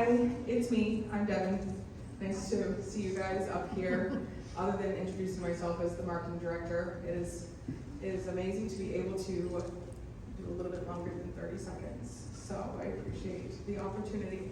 Hi, it's me. I'm Devan. Nice to see you guys up here. Other than introducing myself as the marketing director, it is amazing to be able to do a little bit longer than 30 seconds. So I appreciate the opportunity.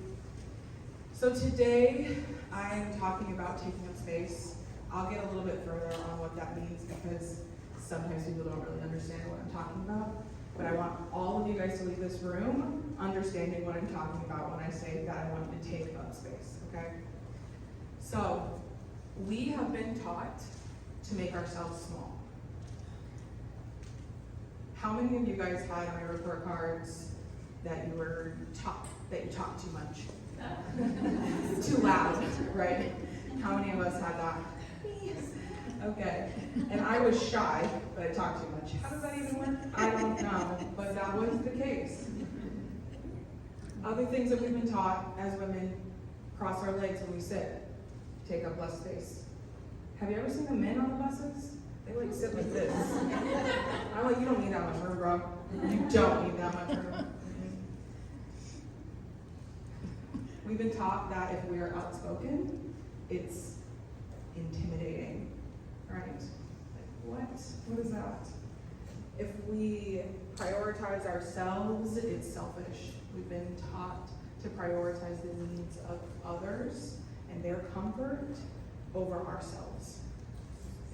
So today I'm talking about taking up space. I'll get a little bit further on what that means because sometimes people don't really understand what I'm talking about. But I want all of you guys to leave this room understanding what I'm talking about when I say that I want you to take up space, okay? So, we have been taught to make ourselves small. How many of you guys had on your report cards that you were taught that you talk too much? Too loud, right? How many of us had that? Okay, and I was shy, but I talked too much. How does that even work? I don't know, but that was the case. Other things that we've been taught as women: cross our legs when we sit, take up less space. Have you ever seen the men on the buses? They like sit like this. I'm like, you don't need that much room, bro. You don't need that much room. We've been taught that if we are outspoken, it's intimidating. Right? Like, what is that? If we prioritize ourselves, it's selfish. We've been taught to prioritize the needs of others and their comfort over ourselves.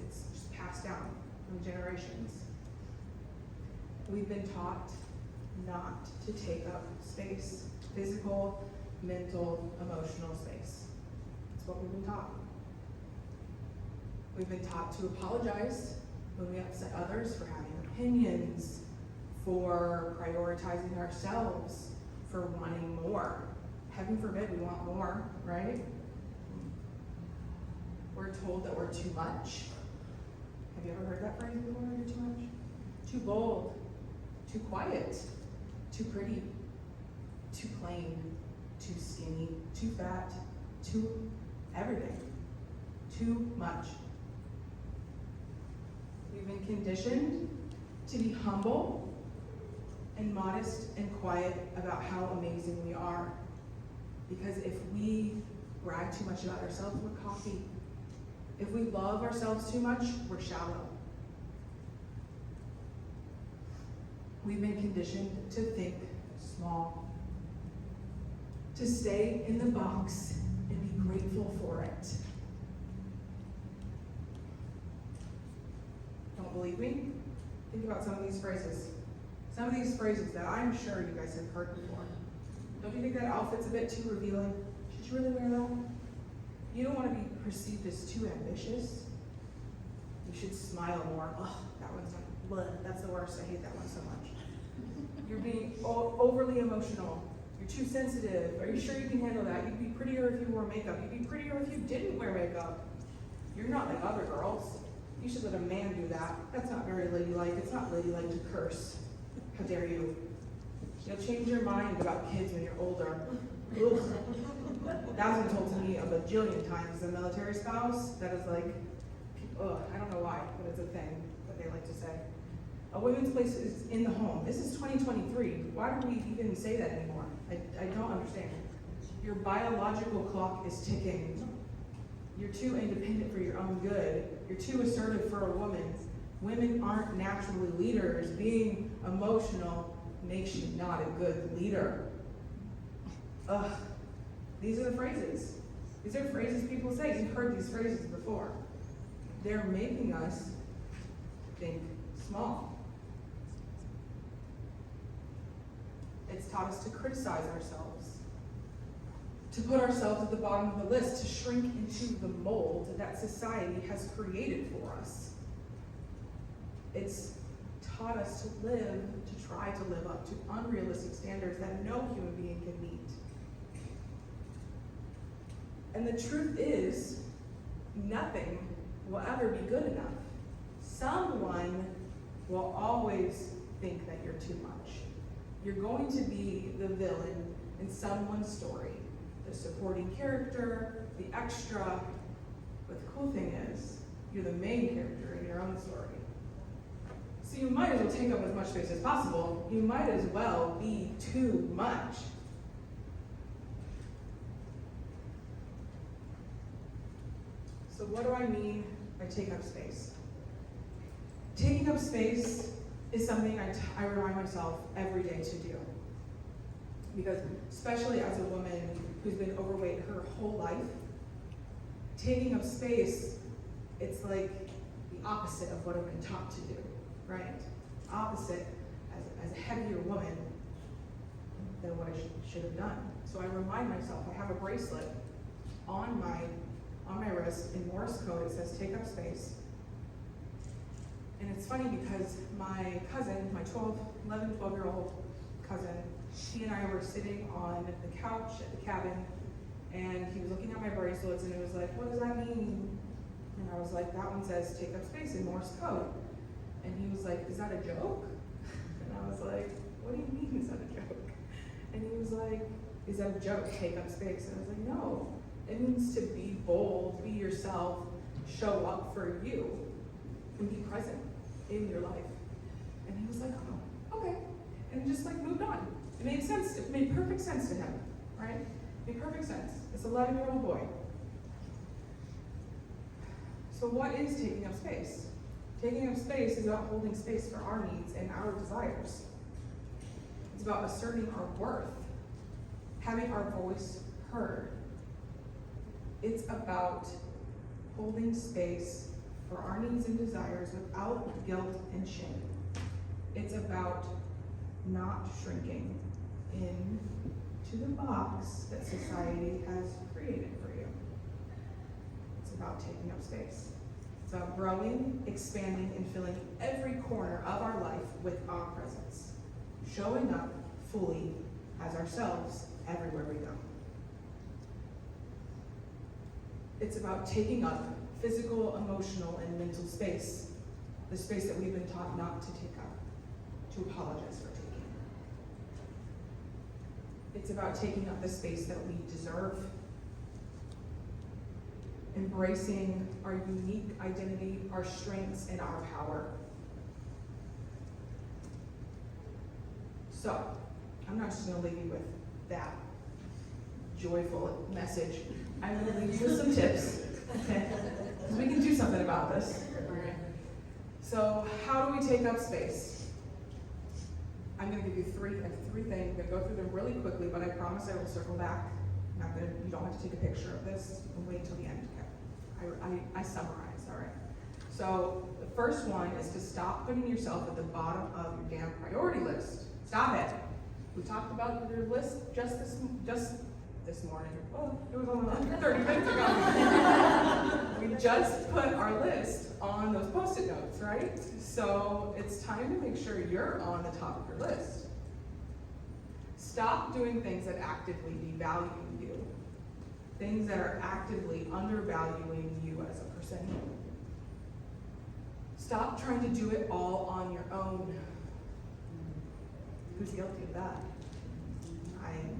It's just passed down from generations. We've been taught not to take up space, physical, mental, emotional space. That's what we've been taught. We've been taught to apologize when we upset others, for having opinions, for prioritizing ourselves, for wanting more. Heaven forbid we want more, right? We're told that we're too much. Have you ever heard that phrase before? You're too much? Too bold, too quiet, too pretty, too plain, too skinny, too fat, too everything, too much. We've been conditioned to be humble and modest and quiet about how amazing we are. Because if we brag too much about ourselves, we're cocky. If we love ourselves too much, we're shallow. We've been conditioned to think small, to stay in the box and be grateful for it. Don't believe me? Think about some of these phrases. Some of these phrases that I'm sure you guys have heard before. Don't you think that outfit's a bit too revealing? Should you really wear that? You don't want to be perceived as too ambitious. You should smile more. Oh, that one's like, bleh, that's the worst. I hate that one so much. You're being overly emotional. You're too sensitive. Are you sure you can handle that? You'd be prettier if you wore makeup. You'd be prettier if you didn't wear makeup. You're not like other girls. You should let a man do that. That's not very ladylike. It's not ladylike to curse. How dare you? You'll change your mind about kids when you're older. Ugh. That's been told to me a bajillion times as a military spouse. That is like, ugh, I don't know why, but it's a thing that they like to say. A women's place is in the home. This is 2023. Why do we even say that anymore? I don't understand. Your biological clock is ticking. You're too independent for your own good. You're too assertive for a woman. Women aren't naturally leaders. Being emotional makes you not a good leader. Ugh. These are the phrases. These are phrases people say. You've heard these phrases before. They're making us think small. It's taught us to criticize ourselves, to put ourselves at the bottom of the list, to shrink into the mold that society has created for us. It's taught us to try to live up to unrealistic standards that no human being can meet. And the truth is, nothing will ever be good enough. Someone will always think that you're too much. You're going to be the villain in someone's story, the supporting character, the extra. But the cool thing is, you're the main character in your own story. So you might as well take up as much space as possible. You might as well be too much. So what do I mean by take up space? Taking up space is something I remind myself every day to do. Because especially as a woman who's been overweight her whole life, taking up space, it's like the opposite of what I've been taught to do, right? Opposite, as a heavier woman than what I should have done. So I remind myself, I have a bracelet on my wrist in Morse code. It says take up space. And it's funny because my cousin, my 12-year-old cousin, he and I were sitting on the couch at the cabin, and he was looking at my bracelets, and it was like, what does that mean? And I was like, that one says take up space in Morse code. And he was like, is that a joke? And I was like, what do you mean, is that a joke? And he was like, is that a joke, take up space? And I was like, no, it means to be bold, be yourself, show up for you, and be present in your life. And he was like, oh, okay. And just like moved on. It made sense, it made perfect sense to him, right? It made perfect sense. This 11-year-old boy. So what is taking up space? Taking up space is about holding space for our needs and our desires. It's about asserting our worth, having our voice heard. It's about holding space for our needs and desires without guilt and shame. It's about not shrinking into the box that society has created for you. It's about taking up space. It's about growing, expanding, and filling every corner of our life with our presence. Showing up fully as ourselves everywhere we go. It's about taking up physical, emotional, and mental space. The space that we've been taught not to take up, to apologize for taking. It's about taking up the space that we deserve. Embracing our unique identity, our strengths, and our power. So, I'm not just going to leave you with that joyful message. I'm going to leave you with some tips, okay? Because we can do something about this. All right. So, how do we take up space? I'm going to give you three things. I'm going to go through them really quickly, but I promise I will circle back. You don't have to take a picture of this. You can wait until the end. Okay? I summarize, all right? So the first one is to stop putting yourself at the bottom of your damn priority list. Stop it. We talked about your list just this morning. Oh, it was on 30 minutes ago. We just put our list on those Post-it notes, right? So it's time to make sure you're on the top of your list. Stop doing things that actively devalue you. Things that are actively undervaluing you as a person. Stop trying to do it all on your own. Who's guilty of that?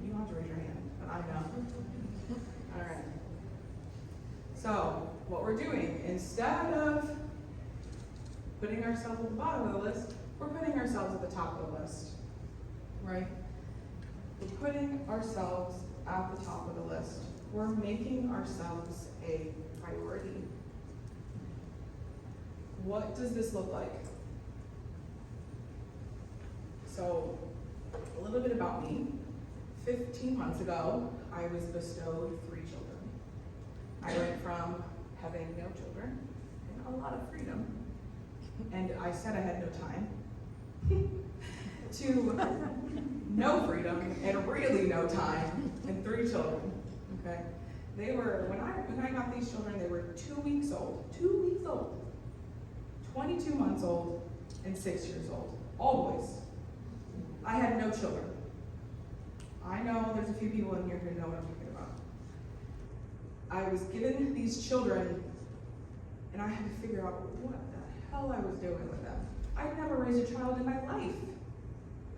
You don't have to raise your hand, but I know. All right. So, what we're doing, instead of putting ourselves at the bottom of the list, we're putting ourselves at the top of the list, right? We're putting ourselves at the top of the list. We're making ourselves a priority. What does this look like? So, a little bit about me. 15 months ago, I was bestowed 3 children. I went from having no children and a lot of freedom, and I said I had no time, to no freedom and really no time and 3 children. Okay, they were when I got these children, they were 2 weeks old, 22 months old, and 6 years old. All boys. I had no children. I know there's a few people in here who know what I'm talking about. I was given these children, and I had to figure out what the hell I was doing with them. I'd never raised a child in my life.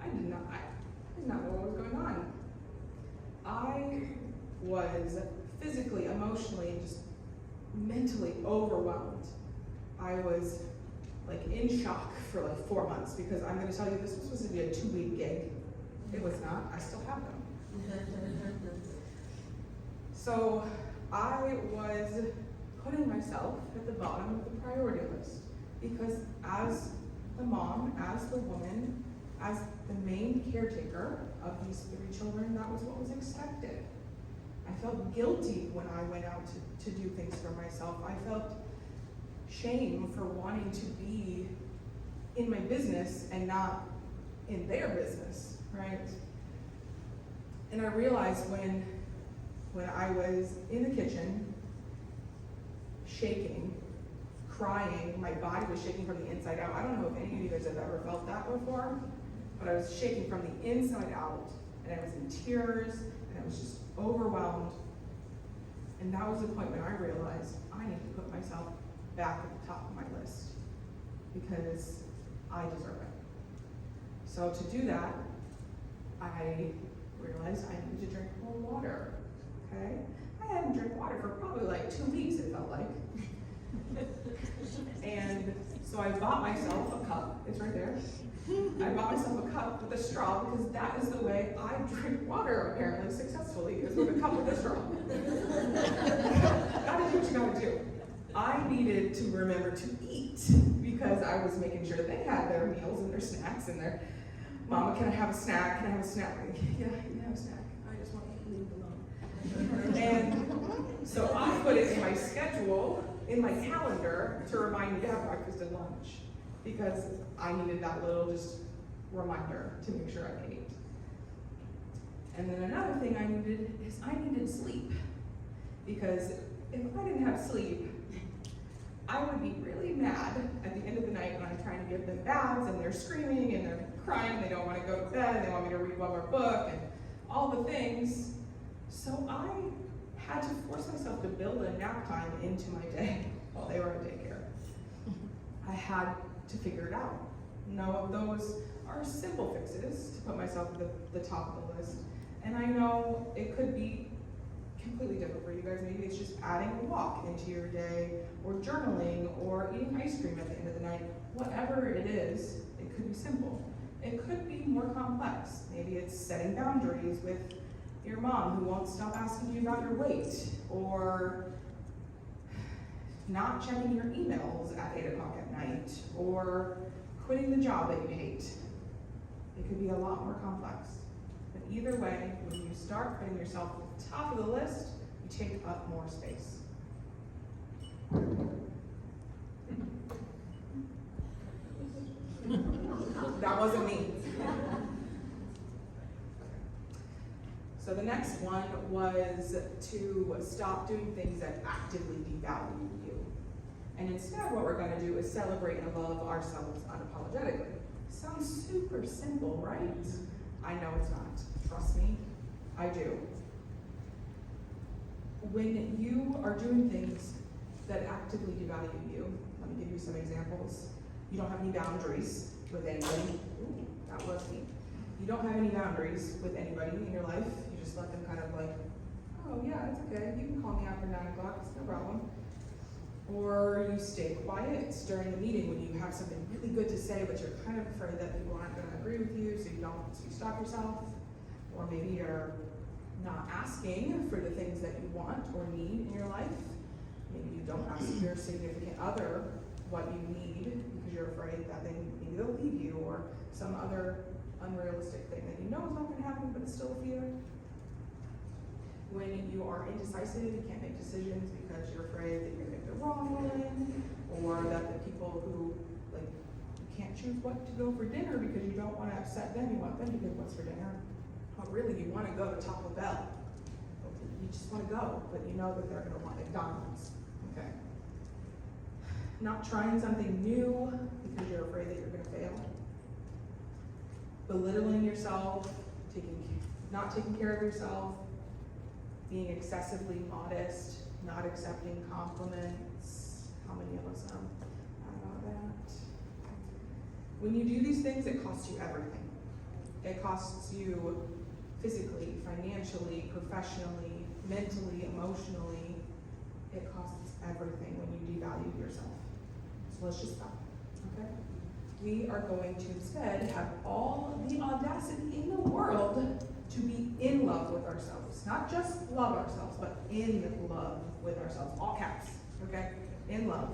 I did not know what was going on. I was physically, emotionally, and just mentally overwhelmed. I was like in shock for like 4 months, because I'm gonna tell you, this was supposed to be a 2-week gig. It was not. I still have them. So I was putting myself at the bottom of the priority list. Because as the mom, as the woman, as the main caretaker of these 3 children, that was what was expected. I felt guilty when I went out to do things for myself. I felt shame for wanting to be in my business and not in their business, right? And I realized when I was in the kitchen, shaking, crying, my body was shaking from the inside out. I don't know if any of you guys have ever felt that before, but I was shaking from the inside out, and I was in tears, and I was just overwhelmed. And that was the point when I realized I need to put myself back at the top of my list because I deserve it. So to do that, I realized I needed to drink more water, okay? I hadn't drank water for probably like 2 weeks, it felt like. And so I bought myself a cup, it's right there. I bought myself a cup with a straw because that is the way I drink water apparently successfully, is with a cup with a straw. Gotta do what you gotta do. I needed to remember to eat because I was making sure they had their meals and their snacks and their, Mama, can I have a snack? Can I have a snack? Yeah, you can have a snack. I just want you to leave it alone. And so I put it in my schedule, in my calendar, to remind me to have breakfast and lunch because I needed that little just reminder to make sure I ate. And then another thing I needed is I needed sleep because if I didn't have sleep, I would be really mad at the end of the night when I'm trying to give them baths and they're screaming and they're crying, they don't want to go to bed, and they want me to read one more book and all the things. So I had to force myself to build a nap time into my day while they were at daycare. I had to figure it out. No of those are simple fixes to put myself at the top of the list. And I know it could be completely different for you guys. Maybe it's just adding a walk into your day, or journaling, or eating ice cream at the end of the night. Whatever it is, it could be simple. It could be more complex. Maybe it's setting boundaries with your mom who won't stop asking you about your weight, or not checking your emails at 8 o'clock at night, or quitting the job that you hate. It could be a lot more complex. But either way, when you start putting yourself at the top of the list, you take up more space. That wasn't me. So the next one was to stop doing things that actively devalue you. And instead what we're going to do is celebrate and love ourselves unapologetically. Sounds super simple, right? I know it's not. Trust me, I do. When you are doing things that actively devalue you, let me give you some examples. You don't have any boundaries with anybody. Ooh, that was me. You don't have any boundaries with anybody in your life. You just let them kind of like, oh yeah, it's okay. You can call me after 9 o'clock, it's no problem. Or you stay quiet during the meeting when you have something really good to say, but you're kind of afraid that people aren't going to agree with you, so you stop yourself. Or maybe you're not asking for the things that you want or need in your life. Maybe you don't ask your significant other what you need because you're afraid that maybe they'll leave you, or some other unrealistic thing that you know is not going to happen, but it's still a fear. When you are indecisive, you can't make decisions because you're afraid that you're going to make the wrong one, or that the people who, like, you can't choose what to go for dinner because you don't want to upset them, you want them to get what's for dinner. But really, you want to go to Taco Bell. You just want to go, but you know that they're going to want McDonald's. Okay. Not trying something new because you're afraid that you're going to fail. Belittling yourself, not taking care of yourself, being excessively modest, not accepting compliments. How many of us know about that? When you do these things, it costs you everything. It costs you physically, financially, professionally, mentally, emotionally. It costs everything when you devalue yourself. So let's just stop, okay? We are going to instead have all the audacity in the world to be in love with ourselves. Not just love ourselves, but in love with ourselves. All caps, okay? In love.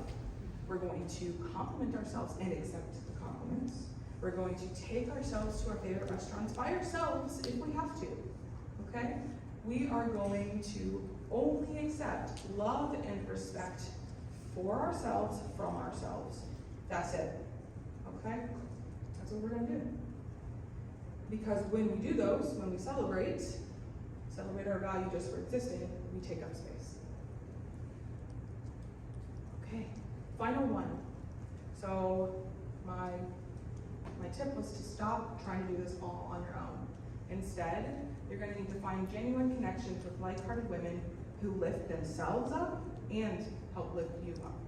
We're going to compliment ourselves and accept the compliments. We're going to take ourselves to our favorite restaurants by ourselves if we have to, okay? We are going to only accept love and respect for ourselves from ourselves. That's it, okay? That's what we're gonna do. Because when we do those, when we celebrate our value just for existing, we take up space. Okay, final one. So my tip was to stop trying to do this all on your own. Instead, you're gonna need to find genuine connections with like-hearted women who lift themselves up and help lift you up.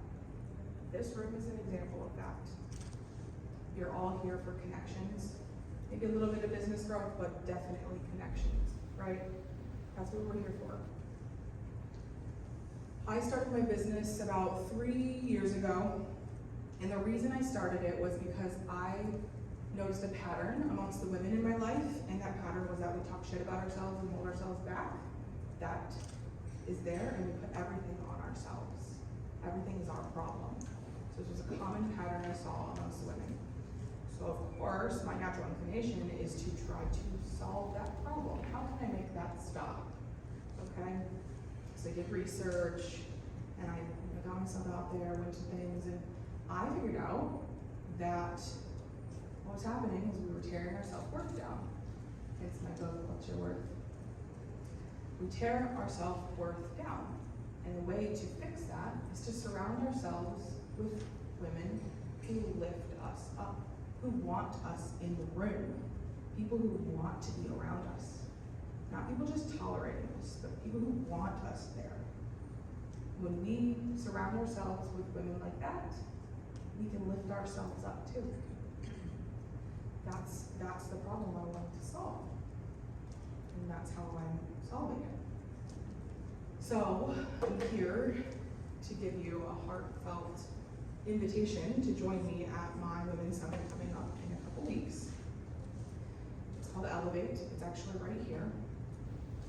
This room is an example of that. You're all here for connections. Maybe a little bit of business growth, but definitely connections, right? That's what we're here for. I started my business about 3 years ago, and the reason I started it was because I noticed a pattern amongst the women in my life, and that pattern was that we talk shit about ourselves and hold ourselves back. That is there, and we put everything on ourselves. Everything is our problem. So this was a common pattern I saw amongst women. So of course, my natural inclination is to try to solve that problem. How can I make that stop? Okay? So I did research, and I got myself out there, went to things, and I figured out that what was happening is we were tearing our self-worth down. It's my book, What's Your Worth? We tear our self-worth down. And the way to fix that is to surround ourselves with women who lift us up, who want us in the room, people who want to be around us. Not people just tolerating us, but people who want us there. When we surround ourselves with women like that, we can lift ourselves up too. That's the problem I want to solve. And that's how I'm solving it. So I'm here to give you a heartfelt invitation to join me at my Women's Summit coming up in a couple weeks. It's called Elevate. It's actually right here.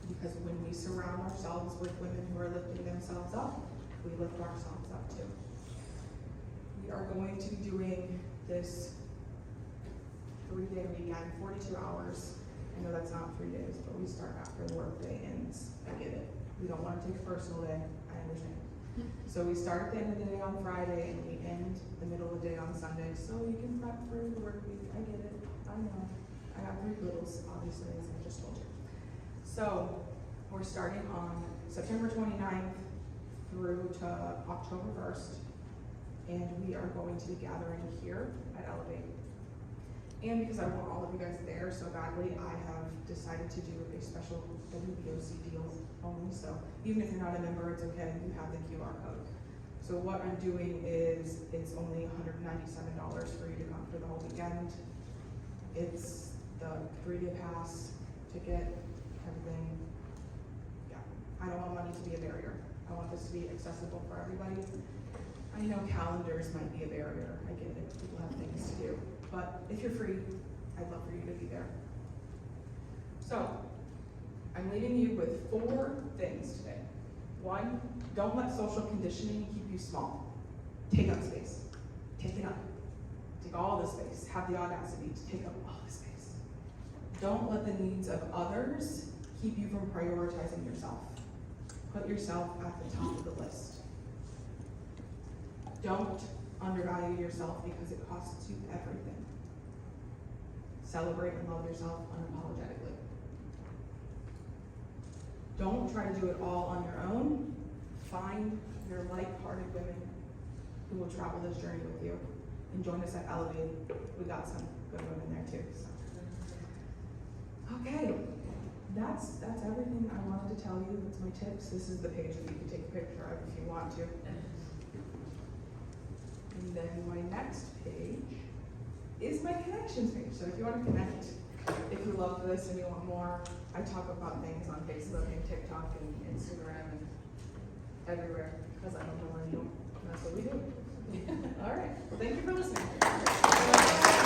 Because when we surround ourselves with women who are lifting themselves up, we lift ourselves up too. We are going to be doing this 3-day weekend, 42 hours. I know that's not 3 days, but we start after the workday ends. I get it. We don't want to take a personal day. I understand. So we start at the end of the day on Friday and we end the middle of the day on Sunday. So you can prep for the work week. I get it. I know. I have 3 littles, obviously, as I just told you. So we're starting on September 29th through to October 1st. And we are going to be gathering here at Elevate. And because I want all of you guys there so badly, I have decided to do a special WBOC deal only. So even if you're not a member, it's okay. You have the QR code. So what I'm doing is it's only $197 for you to come for the whole weekend. It's the 3-day pass, ticket, everything. Yeah, I don't want money to be a barrier. I want this to be accessible for everybody. I know calendars might be a barrier. I get it. People have things to do. But if you're free, I'd love for you to be there. So, I'm leaving you with 4 things today. 1, don't let social conditioning keep you small. Take up space. Take it up. Take all the space. Have the audacity to take up all the space. Don't let the needs of others keep you from prioritizing yourself. Put yourself at the top of the list. Don't undervalue yourself because it costs you everything. Celebrate and love yourself unapologetically. Don't try to do it all on your own. Find your like-hearted women who will travel this journey with you. And join us at Elevate. We got some good women there too. So. Okay, that's everything I wanted to tell you. That's my tips. This is the page that you can take a picture of if you want to. And then my next page is my connections page. So if you want to connect, if you love this and you want more, I talk about things on Facebook and TikTok and Instagram and everywhere because I'm a millennial. That's what we do. All right. Well, thank you for listening.